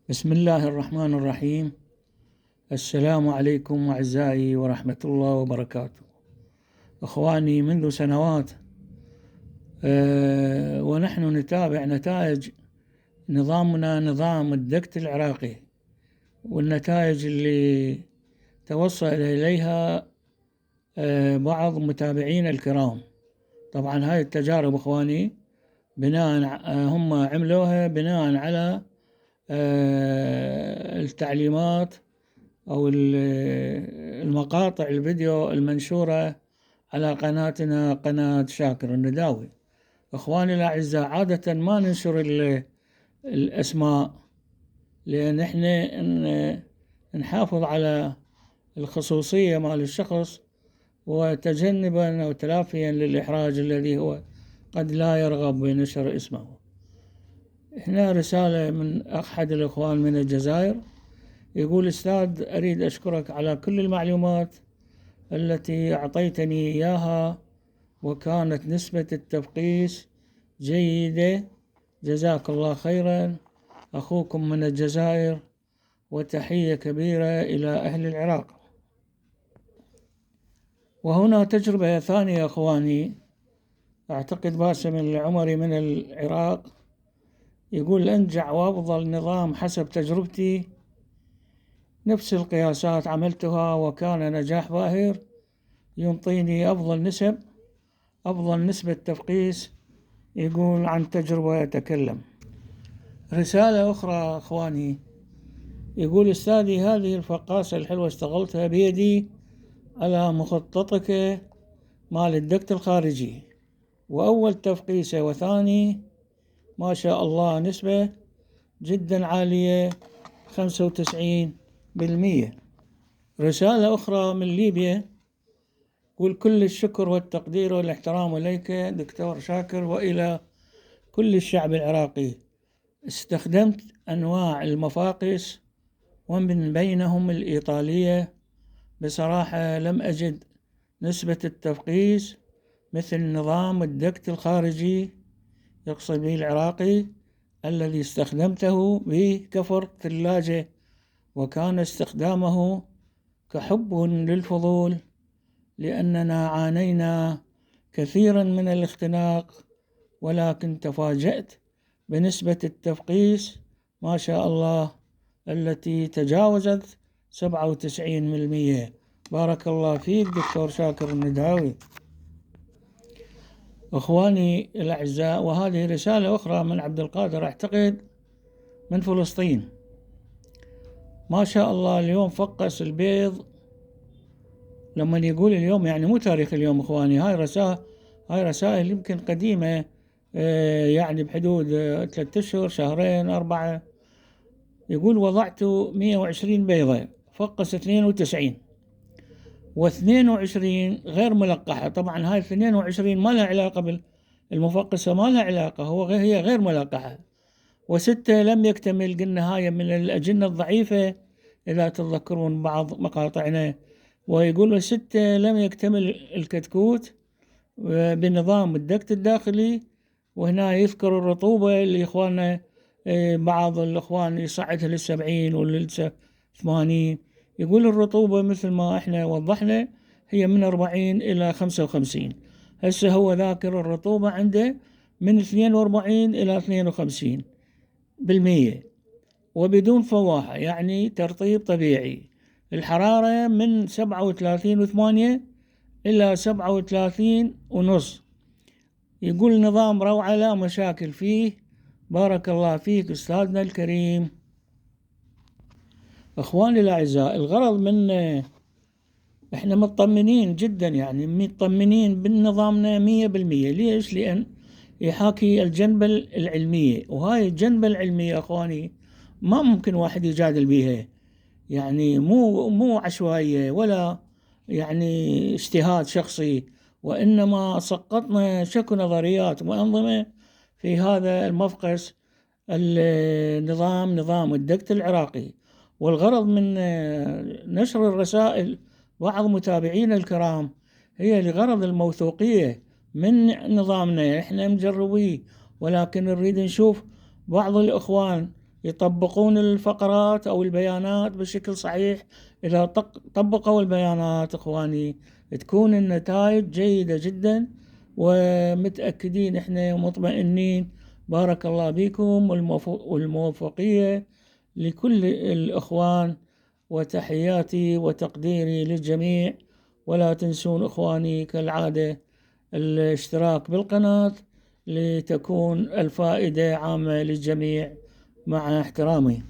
بسم الله الرحمن الرحيم. السلام عليكم أعزائي ورحمة الله وبركاته. أخواني، منذ سنوات ونحن نتابع نتائج نظامنا، نظام الدكت العراقي، والنتائج اللي توصل إليها بعض متابعين الكرام. طبعا هاي التجارب أخواني بناء هم عملوها بناء على التعليمات أو المقاطع الفيديو المنشورة على قناتنا، قناة شاكر النداوي. أخواني الأعزاء، عادة ما ننشر الأسماء، لأن إحنا نحافظ على الخصوصية مال الشخص، وتجنبا أو تلافيا للإحراج الذي هو قد لا يرغب بنشر اسمه. هنا رسالة من أحد الإخوان من الجزائر، يقول: أستاذ، أريد أشكرك على كل المعلومات التي أعطيتني إياها، وكانت نسبة التفقيس جيدة، جزاك الله خيرا. أخوكم من الجزائر، وتحية كبيرة إلى أهل العراق. وهنا تجربة ثانية أخواني، أعتقد باسم العمري من العراق، يقول: أنجع وأفضل نظام حسب تجربتي، نفس القياسات عملتها وكان نجاح باهر، ينطيني أفضل نسبة تفقيس. يقول عن تجربة يتكلم. رسالة أخرى أخواني، يقول: أستاذي، هذه الفقاسة الحلوة اشتغلتها بيدي على مخططك مال الدكت الخارجي، وأول تفقيسة وثاني ما شاء الله نسبة جدا عالية 95%. رسالة أخرى من ليبيا، يقول: كل الشكر والتقدير والاحترام إليك دكتور شاكر وإلى كل الشعب العراقي. استخدمت أنواع المفاقس ومن بينهم الإيطالية. بصراحة لم أجد نسبة التفقيس مثل نظام الدكت الخارجي، يقصد به العراقي، الذي استخدمته بكفر ثلاجة، وكان استخدامه كحب للفضول، لأننا عانينا كثيرا من الاختناق، ولكن تفاجأت بنسبة التفقيس ما شاء الله التي تجاوزت 97%. بارك الله فيك دكتور شاكر النداوي. أخواني الأعزاء، وهذه رسالة أخرى من عبد القادر، أعتقد من فلسطين. ما شاء الله اليوم فقس البيض. لما يقول اليوم يعني مو تاريخ اليوم أخواني، هاي رسائل يمكن قديمة، يعني بحدود 3 أشهر، شهرين، 4. يقول: وضعت 120 بيضة، فقس 92، و22 غير ملقحة. طبعا هاي 22 ما لها علاقة بالمفقسة، ما لها علاقة، هي غير ملقحة. و6 لم يكتمل، قلنا هاي من الأجنة الضعيفة إذا تتذكرون بعض مقاطعنا. ويقول 6 لم يكتمل الكتكوت بنظام الدكت الداخلي. وهنا يذكر الرطوبة اللي إخواننا بعض الإخوان يصعدها 70 ولا 80. يقول الرطوبة مثل ما إحنا وضحنا هي من 40 إلى 55. هسه هو ذاكر الرطوبة عنده من 42 إلى 52%، وبدون فواحة، يعني ترطيب طبيعي. الحرارة من 37.8 إلى 37.5. يقول: نظام روعة، لا مشاكل فيه. بارك الله فيك أستاذنا الكريم. أخواني الأعزاء، الغرض من إحنا مطمنين جدا، يعني مطمنين بنظامنا 100%. ليش؟ لأن يحاكي الجنبة العلمية، وهاي الجنبة العلمية أخواني ما ممكن واحد يجادل بيها، يعني مو عشوائية ولا يعني اجتهاد شخصي، وإنما سقطنا شكو نظريات وأنظمة في هذا المفقس نظام الدكت العراقي. والغرض من نشر الرسائل بعض متابعين الكرام هي لغرض الموثوقية من نظامنا. إحنا مجربيه، ولكن نريد نشوف بعض الإخوان يطبقون الفقرات أو البيانات بشكل صحيح. إذا طبقوا البيانات إخواني تكون النتائج جيدة جدا، ومتأكدين إحنا مطمئنين. بارك الله بكم، والموفقية لكل الإخوان، وتحياتي وتقديري للجميع. ولا تنسون إخواني كالعادة الاشتراك بالقناة لتكون الفائدة عامة للجميع، مع احترامي.